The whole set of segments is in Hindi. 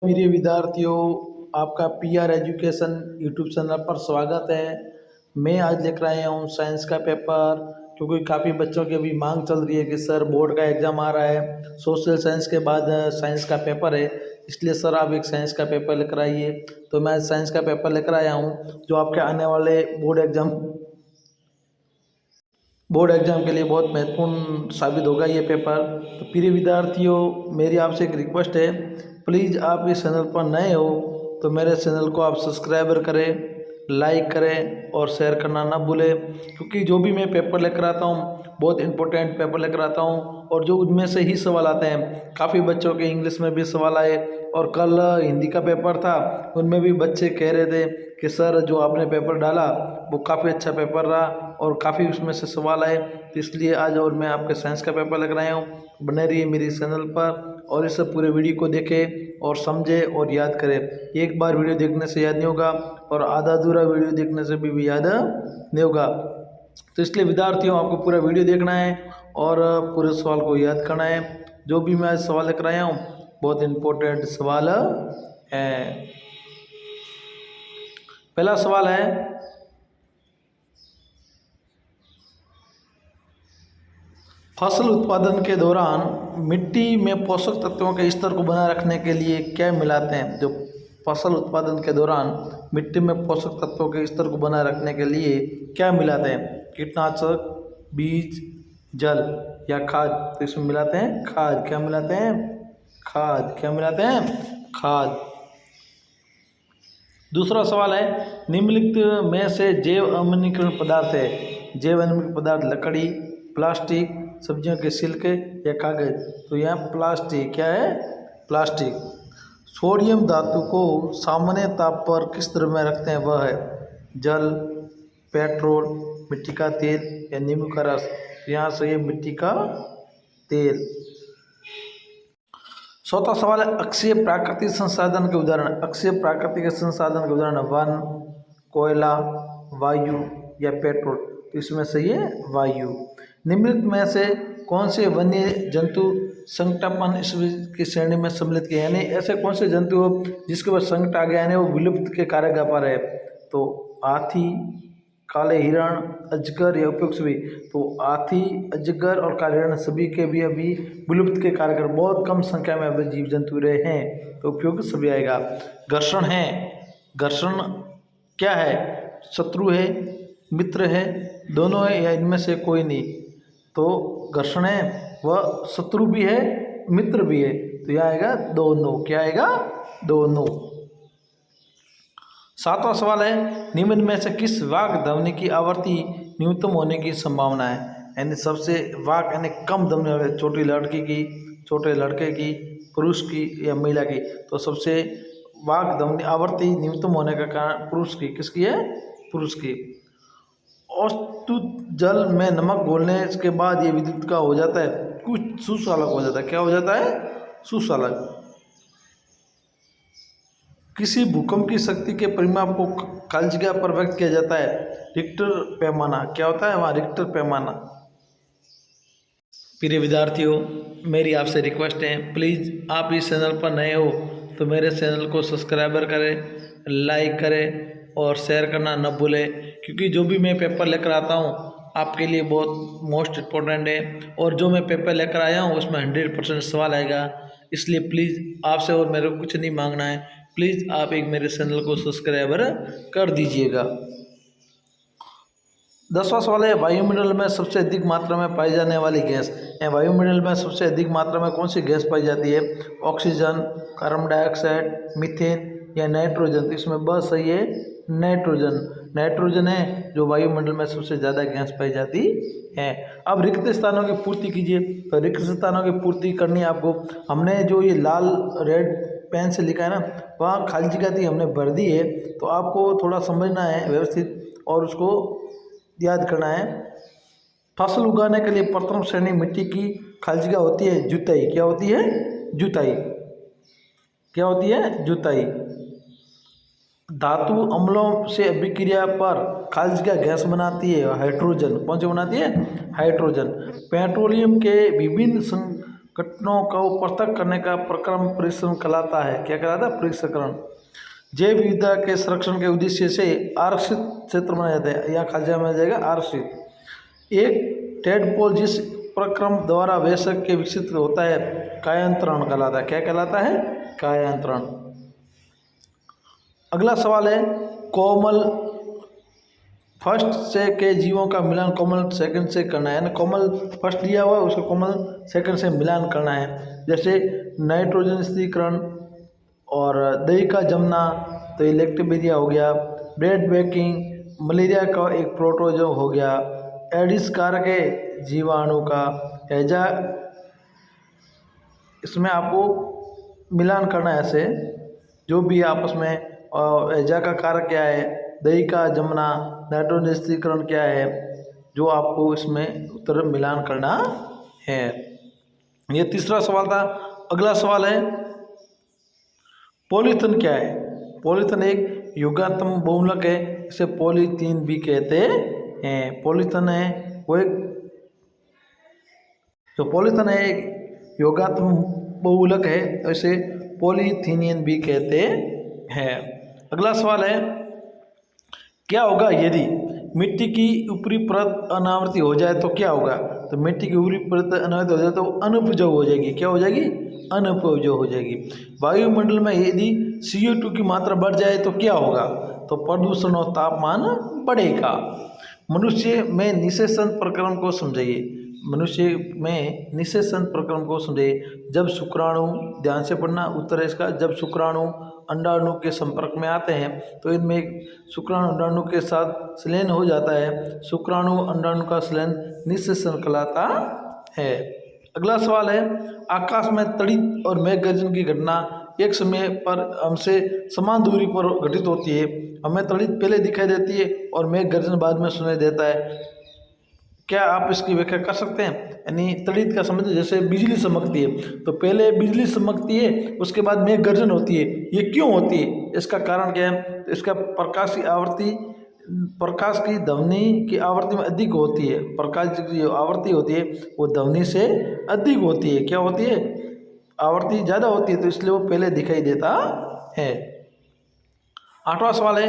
मेरे विद्यार्थियों, आपका पीआर एजुकेशन यूट्यूब चैनल पर स्वागत है। मैं आज लेकर आया हूँ साइंस का पेपर, क्योंकि काफ़ी बच्चों की अभी मांग चल रही है कि सर बोर्ड का एग्ज़ाम आ रहा है, सोशल साइंस के बाद साइंस का पेपर है, इसलिए सर आप एक साइंस का पेपर लेकर आइए। तो मैं साइंस का पेपर लेकर आया हूँ जो आपके आने वाले बोर्ड एग्ज़ाम के लिए बहुत महत्वपूर्ण साबित होगा ये पेपर। तो प्रिय विद्यार्थियों, मेरी आपसे एक रिक्वेस्ट है, प्लीज़ आप इस चैनल पर नए हो तो मेरे चैनल को आप सब्सक्राइबर करें, लाइक करें और शेयर करना ना भूलें, क्योंकि जो भी मैं पेपर लेकर आता हूँ बहुत इंपॉर्टेंट पेपर लेकर आता हूँ और जो उनमें से ही सवाल आते हैं। काफ़ी बच्चों के इंग्लिश में भी सवाल आए और कल हिंदी का पेपर था, उनमें भी बच्चे कह रहे थे कि सर जो आपने पेपर डाला वो काफ़ी अच्छा पेपर रहा और काफ़ी उसमें से सवाल आए। तो इसलिए आज और मैं आपके साइंस का पेपर लेकर आया हूँ। बने रहिए मेरी चैनल पर और इस पूरे वीडियो को देखें और समझें और याद करें। एक बार वीडियो देखने से याद नहीं होगा और आधा अधूरा वीडियो देखने से भी याद नहीं होगा। तो इसलिए विद्यार्थियों, आपको पूरा वीडियो देखना है और पूरे सवाल को याद करना है। जो भी मैं आज सवाल लेकर आया हूँ बहुत इम्पोर्टेंट सवाल है। पहला सवाल है, फसल उत्पादन के दौरान मिट्टी में पोषक तत्वों के स्तर को बनाए रखने के लिए क्या मिलाते हैं? जो फसल उत्पादन के दौरान मिट्टी में पोषक तत्वों के स्तर को बनाए रखने के लिए क्या मिलाते हैं? कीटनाशक, बीज, जल या खाद? तो इसमें मिलाते हैं खाद। क्या मिलाते हैं? खाद। क्या मिलाते हैं? खाद। दूसरा सवाल है, निम्नलिखित में से जैव अम्लीकरण पदार्थ है। जैव अम्लीकरण पदार्थ लकड़ी, प्लास्टिक, सब्जियों के छिलके या कागज? तो यह प्लास्टिक। क्या है? प्लास्टिक। सोडियम धातु को सामान्य ताप पर किस द्रव्य में रखते हैं? वह है जल, पेट्रोल, मिट्टी का तेल या नींबू का रस? यहाँ से ये मिट्टी का तेल। चौथा सवाल है, अक्षय प्राकृतिक संसाधन के उदाहरण। अक्षय प्राकृतिक संसाधन के उदाहरण वन, कोयला, वायु या पेट्रोल? तो इसमें से ये वायु। निम्नलिखित में से कौन से वन्य जंतु संकटापन्न की श्रेणी में सम्मिलित किए? यानी ऐसे कौन से जंतु हो जिसके ऊपर संकट आ गया, यानी वो विलुप्त के कारक पर है? तो हाथी, काले हिरण, अजगर या उपयुक्त सभी? तो हाथी, अजगर और काले हिरण सभी के भी अभी विलुप्त के कारक, बहुत कम संख्या में अभी जीव जंतु रहे हैं, तो उपयुक्त सभी आएगा। घर्षण है। घर्षण क्या है? शत्रु है, मित्र है, दोनों है या इनमें से कोई नहीं? तो घर्षण है, वह शत्रु भी है, मित्र भी है, तो यह आएगा दोनों। क्या आएगा? दोनों। सातवां सवाल है, निम्न में से किस वाक ध्वनि की आवृत्ति न्यूनतम होने की संभावना है? यानी सबसे वाक यानी कम ध्वनि है, छोटी लड़की की, छोटे लड़के की, पुरुष की या महिला की? तो सबसे वाक ध्वनि आवृत्ति न्यूनतम होने का कारण पुरुष की। किसकी है? पुरुष की। औषधि जल में नमक घोलने के बाद ये विद्युत का हो जाता है, कुछ सुचालक हो जाता है। क्या हो जाता है? सुचालक। किसी भूकंप की शक्ति के परिमाप को खाली जगह पर व्यक्त किया जाता है, रिक्टर पैमाना। क्या होता है वहाँ? रिक्टर पैमाना। प्रिय विद्यार्थियों, मेरी आपसे रिक्वेस्ट है, प्लीज़ आप इस चैनल पर नए हो तो मेरे चैनल को सब्सक्राइबर करें, लाइक करें और शेयर करना न भूलें, क्योंकि जो भी मैं पेपर लेकर आता हूँ आपके लिए बहुत मोस्ट इम्पोर्टेंट है और जो मैं पेपर लेकर आया हूँ उसमें 100% सवाल आएगा। इसलिए प्लीज़ आपसे और मेरे को कुछ नहीं मांगना है, प्लीज़ आप एक मेरे चैनल को सब्सक्राइबर कर दीजिएगा। 10वां सवाल है, वायुमंडल में सबसे अधिक मात्रा में पाई जाने वाली गैस? वायुमंडल में सबसे अधिक मात्रा में कौन सी गैस पाई जाती है? ऑक्सीजन, कार्बन डाइऑक्साइड, मीथेन या नाइट्रोजन? तो इसमें बस सही है नाइट्रोजन। नाइट्रोजन है जो वायुमंडल में सबसे ज़्यादा गैस पाई जाती है। अब रिक्त स्थानों की पूर्ति कीजिए। तो रिक्त स्थानों की पूर्ति करनी है आपको। हमने जो ये लाल रेड पेन से लिखा है ना, वहाँ खाली जगह थी, हमने भर दी है, तो आपको थोड़ा समझना है व्यवस्थित और उसको याद करना है। फसल उगाने के लिए प्रथम श्रेणी मिट्टी की खाली जगह होती है जुताई। क्या होती है? जुताई। क्या होती है? जुताई। धातु अम्लों से अभिक्रिया पर खाली जगह गैस बनाती है हाइड्रोजन। कौन सी बनाती है? हाइड्रोजन। पेट्रोलियम के विभिन्न घटनाओं को पृथक करने का प्रक्रम परिश्रम कहलाता है। क्या कहलाता है? पृथक्करण। जैव विविधता के संरक्षण के उद्देश्य से आरक्षित क्षेत्र बनाया जाता है। यहाँ खाली जगह में आ जाएगा आरक्षित। एक टेडपोल जिस प्रक्रम द्वारा वयस्क के विकसित होता है कायांतरण कहलाता है। क्या कहलाता है? कायांतरण। अगला सवाल है कोमल फर्स्ट से के जीवों का मिलान कोमल सेकंड से करना है। यानी कोमल फर्स्ट लिया हुआ है, उसको कोमल सेकंड से मिलान करना है। जैसे नाइट्रोजन स्थिरीकरण और दही का जमना, तो ये लैक्टोबैरिया हो गया। ब्रेड बेकिंग मलेरिया का एक प्रोटोजो हो गया। एडिस कारक है जीवाणु का। हैजा इसमें आपको मिलान करना है ऐसे जो भी आपस में। और हैजा का कारक क्या है? दही का जमना। नाइट्रोजन स्थिरीकरण क्या है? जो आपको इसमें उत्तर मिलान करना है। ये तीसरा सवाल था। अगला सवाल है पॉलीथिन क्या है? पॉलीथिन एक युगात्मक बहुलक है, इसे पॉलीथीन भी कहते हैं। पॉलीथिन है वो एक जो पॉलीथिन है एक योगात्मक बहुलक है, इसे पॉलीथीनियन भी कहते हैं। अगला सवाल है क्या होगा यदि मिट्टी की ऊपरी परत अनावृत हो जाए तो क्या होगा? तो मिट्टी की ऊपरी परत अनावृत हो जाए तो अनुपजाऊ हो जाएगी। क्या हो जाएगी? अनुपजाऊ हो जाएगी। वायुमंडल में यदि CO2 की मात्रा बढ़ जाए तो क्या होगा? तो प्रदूषण और तापमान बढ़ेगा। मनुष्य में निषेचन प्रक्रम को समझाइए। मनुष्य में निषेचन प्रक्रम को समझाइए। जब शुक्राणु, ध्यान से पढ़ना उत्तर है इसका, जब शुक्राणु अंडाणु के संपर्क में आते हैं तो इनमें शुक्राणु अंडाणु के साथ संलयन हो जाता है। शुक्राणु अंडाणु का संलयन निषेचन कहलाता है। अगला सवाल है आकाश में तड़ित और मेघ गर्जन की घटना एक समय पर हमसे समान दूरी पर घटित होती है। हमें तड़ित पहले दिखाई देती है और मेघ गर्जन बाद में सुनाई देता है। क्या आप इसकी व्याख्या कर सकते हैं? यानी तड़ित का समझ जैसे बिजली चमकती है तो पहले बिजली चमकती है, उसके बाद मेघ गर्जन होती है। ये क्यों होती है? इसका कारण क्या है? इसका प्रकाश की ध्वनि की आवृत्ति में अधिक होती है। प्रकाश की जो आवृत्ति होती है वो ध्वनि से अधिक होती है। क्या होती है? आवृत्ति ज़्यादा होती है, तो इसलिए वो पहले दिखाई देता है। 8वां सवाल है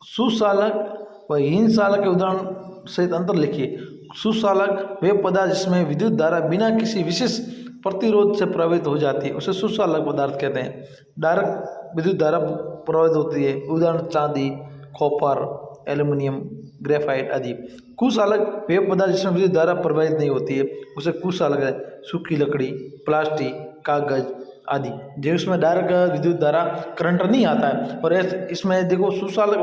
सुचालक व हीन चालक के उदाहरण सहित अंतर लिखिए। सुचालक वे पदार्थ जिसमें विद्युत धारा बिना किसी विशेष प्रतिरोध से प्रवाहित हो जाती है, उसे सुचालक पदार्थ कहते हैं। डायरेक्ट विद्युत धारा प्रवाहित होती है, उदाहरण चांदी, कॉपर, एल्युमिनियम, ग्रेफाइट आदि। कुचालक वे पदार्थ जिसमें विद्युत धारा प्रवाहित नहीं होती है, उसे कुचालक है। सूखी लकड़ी, प्लास्टिक, कागज आदि जो इसमें डायरेक्ट विद्युत धारा करंट नहीं आता है। और इसमें देखो सुचालक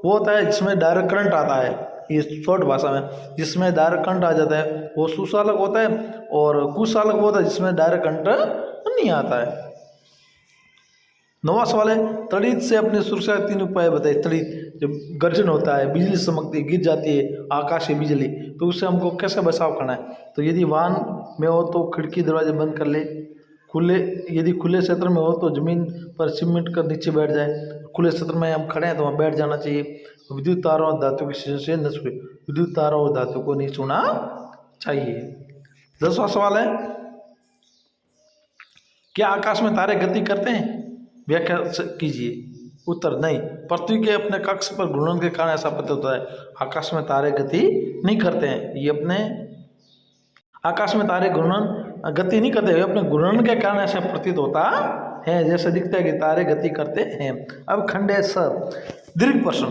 वो होता है जिसमें डायरेक्ट करंट आता है। ये शॉर्ट भाषा में जिसमें डायरेक्ट करंट आ जाता है वो सुचालक होता है, और कुचालक वो होता है जिसमें डायरेक्ट करंट नहीं आता है। 9वां सवाल है तड़ित से अपने सुरक्षा के 3 उपाय बताइए। तड़ित जब गर्जन होता है, बिजली चमकती है, गिर जाती है आकाशीय बिजली, तो उससे हमको कैसे बचाव करना है? तो यदि वाहन में हो तो खिड़की दरवाजे बंद कर ले। यदि खुले क्षेत्र में हो तो जमीन पर सीमेंट कर नीचे बैठ जाए। खुले क्षेत्र में हम खड़े हैं तो वहाँ बैठ जाना चाहिए। विद्युत तारों और धातु की चीज़ों से न छुए। विद्युत तारों और धातु को नहीं छूना चाहिए। 10वां सवाल है क्या आकाश में तारे गति करते हैं? व्याख्या कीजिए। उत्तर नहीं। पृथ्वी के अपने कक्ष पर घूर्णन के कारण ऐसा प्रतीत होता है। आकाश में तारे गति नहीं करते हैं। ये अपने आकाश में तारे गति नहीं करते, अपने घूर्णन के कारण ऐसा प्रतीत होता है, जैसे दिखता है कि तारे गति करते हैं। अब खंड है सर दीर्घ प्रश्न।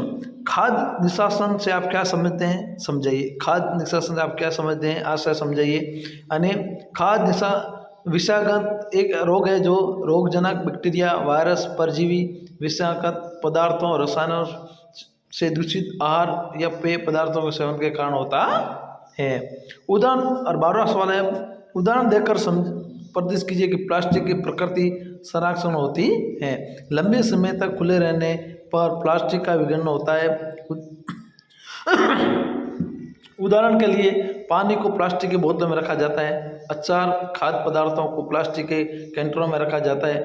खाद्य निशासन से आप क्या समझते हैं? समझाइए। खाद्य निशासन से आप क्या समझते हैं? आशय समझाइए। यानी खाद्य विषागत एक रोग है जो रोगजनक बैक्टीरिया, वायरस, परजीवी, विषागत पदार्थों, रसायनों से दूषित आहार या पेय पदार्थों के सेवन के कारण होता है। उदाहरण और 12वां सवाल है उदाहरण देकर प्रदर्शित कीजिए कि प्लास्टिक की प्रकृति संरक्षण होती है। लंबे समय तक खुले रहने पर प्लास्टिक का विघटन होता है। उदाहरण के लिए पानी को प्लास्टिक की बोतलों में रखा जाता है। अचार, खाद्य पदार्थों को प्लास्टिक के कैंटरों में रखा जाता है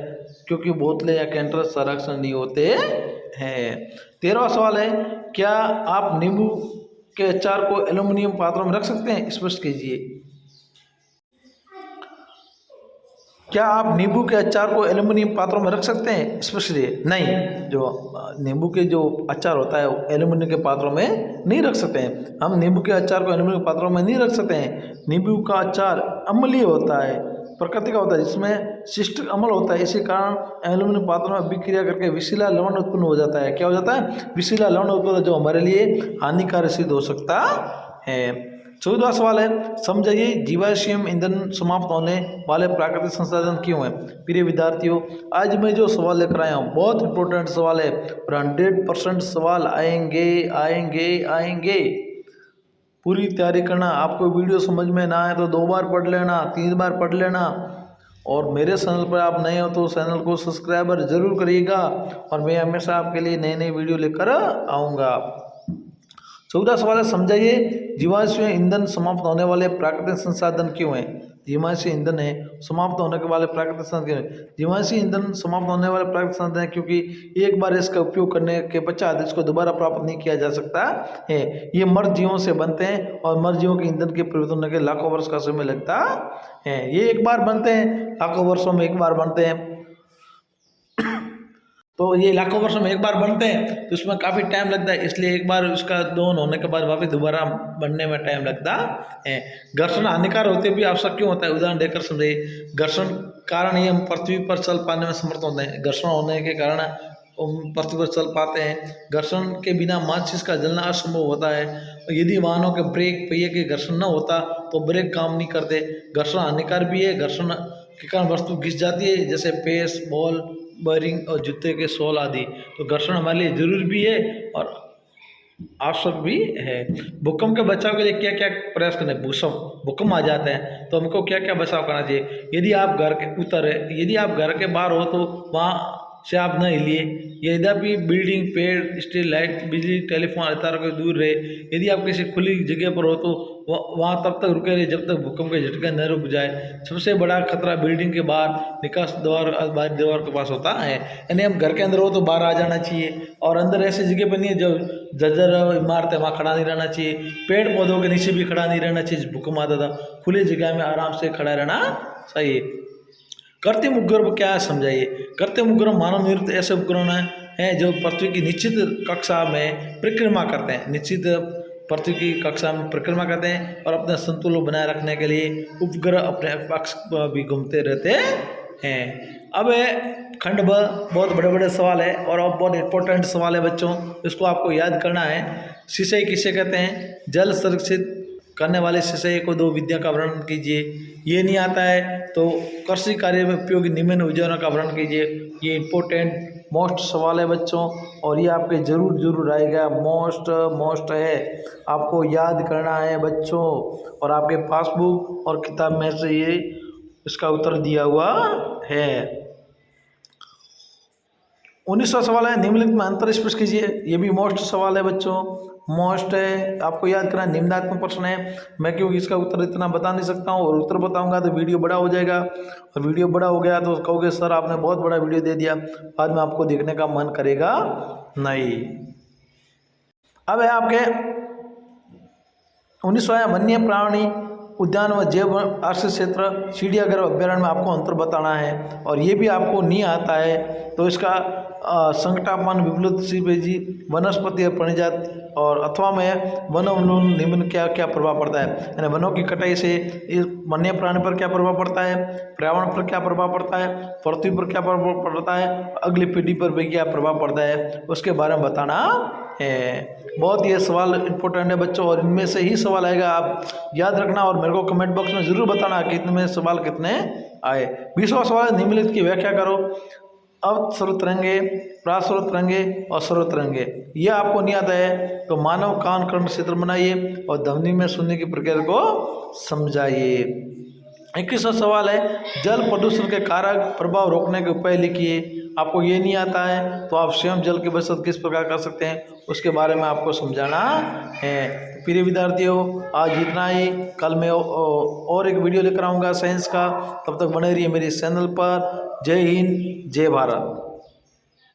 क्योंकि बोतलें या कैंटर संरक्षण नहीं होते हैं। 13वां सवाल है क्या आप नींबू के अचार को एल्युमिनियम पात्रों में रख सकते हैं? स्पष्ट कीजिए। क्या आप नींबू के अचार को एल्युमिनियम पात्रों में रख सकते हैं? स्पष्ट नहीं, जो नींबू के जो अचार होता है वो एल्युमिनियम के पात्रों में नहीं रख सकते हैं। हम नींबू के अचार को एल्युमिनियम के पात्रों में नहीं रख सकते हैं। नींबू का अचार अम्लीय होता है, प्रकृति का होता है, जिसमें सिस्टिक अम्ल होता है। इसी कारण एल्युमिनियम पात्रों में अभिक्रिया करके विषैला लवण उत्पन्न हो जाता है। क्या हो जाता है? विषैला लवण उत्पन्न, जो हमारे लिए हानिकारक सिद्ध हो सकता है। 14वां सवाल है, समझाइए जीवाश्म ईंधन समाप्त होने वाले प्राकृतिक संसाधन क्यों है? प्रिय विद्यार्थियों, आज मैं जो सवाल लेकर आया हूँ बहुत इंपॉर्टेंट सवाल है और 100% सवाल आएंगे आएंगे आएंगे। पूरी तैयारी करना। आपको वीडियो समझ में ना आए तो 2 बार पढ़ लेना, 3 बार पढ़ लेना। और मेरे चैनल पर आप नए हो तो चैनल को सब्सक्राइबर जरूर करिएगा और मैं हमेशा आपके लिए नई नई वीडियो लेकर आऊँगा। 14वां सवाल है, समझाइए जीवाश्म ईंधन समाप्त होने वाले प्राकृतिक संसाधन क्यों है? जीवाश्म ईंधन है समाप्त होने के वाले प्राकृतिक संसाधन क्यों है? जीवाश्म ईंधन समाप्त होने वाले प्राकृतिक संसाधन है क्योंकि एक बार इसका उपयोग करने के पश्चात इसको दोबारा प्राप्त नहीं किया जा सकता है। ये मर्द जीवों से बनते हैं और मर्द जीवों के ईंधन के परिवर्तन होने के लाखों वर्ष का समय लगता है। ये एक बार बनते हैं, लाखों वर्षों में एक बार बनते हैं। तो ये लाखों वर्षों में एक बार बनते हैं तो इसमें काफ़ी टाइम लगता है, इसलिए एक बार उसका दहन होने के बाद वापस दोबारा बनने में टाइम लगता है। घर्षण हानिकारक होते भी आवश्यक क्यों होता है? उदाहरण देकर समझिए। घर्षण कारण ही हम पृथ्वी पर चल पाने में समर्थ होते हैं। घर्षण होने के कारण हम पृथ्वी पर चल पाते हैं। घर्षण के बिना मस्तिष्क का जलना असंभव होता है। यदि वाहनों के ब्रेक पहिए के घर्षण न होता तो ब्रेक काम नहीं करते। घर्षण हानिकारक भी है। घर्षण के कारण वस्तु घिस जाती है, जैसे पेस, बॉल, बेरिंग और जूते के सोल आदि। तो घर्षण हमारे लिए जरूरी भी है और आवश्यक भी है। भूकंप के बचाव के लिए क्या क्या प्रयास करने? भूकंप आ जाते हैं तो हमको क्या क्या बचाव करना चाहिए? यदि आप घर के बाहर हो तो वहाँ से आप न हिलिए। यद्यपि बिल्डिंग, पेड़, स्ट्रीट लाइट, बिजली, टेलीफोन आदि तारों के दूर रहे। यदि आप किसी खुली जगह पर हो तो वहाँ तब तक रुके रहे जब तक भूकंप के झटके न रुक जाए। सबसे बड़ा खतरा बिल्डिंग के बाहर निकास द्वार, बाहरी दीवार के पास होता है। यानी हम घर के अंदर हो तो बाहर आ जाना चाहिए और अंदर ऐसी जगह पर नहीं है जो जर्जर इमारत है, वहाँ खड़ा नहीं रहना चाहिए। पेड़ पौधों के नीचे भी खड़ा नहीं रहना चाहिए। भूकंप आता था, खुली जगह में आराम से खड़ा रहना चाहिए। कृत्रिम उपग्रह क्या है समझाइए? कृत्रिम उपग्रह मानव निर्मित ऐसे उपकरण हैं जो पृथ्वी की निश्चित कक्षा में परिक्रमा करते हैं। निश्चित पृथ्वी की कक्षा में परिक्रमा करते हैं और अपने संतुलन बनाए रखने के लिए उपग्रह अपने अक्ष पर भी घूमते रहते हैं। अब खंड ब बहुत बड़े बड़े सवाल है और अब बहुत इंपॉर्टेंट सवाल है बच्चों, इसको आपको याद करना है। सिंचाई किसे कहते हैं? जल संरक्षित करने वाले सिंचाई को 2 विधियों का वर्णन कीजिए। ये नहीं आता है तो कृषि कार्य में उपयोगी निम्न विधियों का वर्णन कीजिए। ये इंपॉर्टेंट मोस्ट सवाल है बच्चों और ये आपके जरूर आएगा। मोस्ट है, आपको याद करना है बच्चों। और आपके पासबुक और किताब में से ये इसका उत्तर दिया हुआ है। 19वां सवाल है, निम्नलिखित में अंतर स्पष्ट कीजिए। ये भी मोस्ट सवाल है बच्चों, मोस्ट है, आपको याद करना। निम्नात्मक प्रश्न है। मैं क्योंकि इसका उत्तर इतना बता नहीं सकता हूँ और उत्तर बताऊंगा तो वीडियो बड़ा हो जाएगा और वीडियो बड़ा हो गया तो कहोगे सर आपने बहुत बड़ा वीडियो दे दिया, बाद में आपको देखने का मन करेगा नहीं। अब है आपके 19वां वन्य प्राणी उद्यान व जैव आश्रय क्षेत्र चिड़ियाघर अभ्यारण्य में आपको अंतर बताना है और ये भी आपको नहीं आता है तो इसका संकटापन, विप्लुप्ति, वनस्पति और प्राणीजात और अथवा में वनोन्मूलन निम्न क्या क्या प्रभाव पड़ता है? यानी वनों की कटाई से इस वन्य प्राणी पर क्या प्रभाव पड़ता है, पर्यावरण पर क्या प्रभाव पड़ता है, पृथ्वी पर क्या प्रभाव पड़ता है, अगली पीढ़ी पर भी क्या प्रभाव पड़ता है, उसके बारे में बताना है। बहुत ये सवाल इंपॉर्टेंट है बच्चों और इनमें से ही सवाल आएगा, आप याद रखना और मेरे को कमेंट बॉक्स में जरूर बताना कि इनमें सवाल कितने आए। 20वां सवाल, निम्नलिखित की व्याख्या करो। अवस्रोत तरंगे, प्रास्रोत तरंगे और स्रोत तरंगे। ये आपको नहीं आता है तो मानव कान कर्ण क्षेत्र बनाइए और ध्वनि में सुनने की प्रक्रिया को समझाइए। 21वां सवाल है, जल प्रदूषण के कारक प्रभाव रोकने के उपाय लिखिए। आपको ये नहीं आता है तो आप स्वयं जल की बचत किस प्रकार कर सकते हैं उसके बारे में आपको समझाना है। प्रिय विद्यार्थियों, आज इतना ही। कल मैं और एक वीडियो लेकर आऊँगा साइंस का। तब तक बने रहिए मेरे चैनल पर। जय हिंद, जय भारत।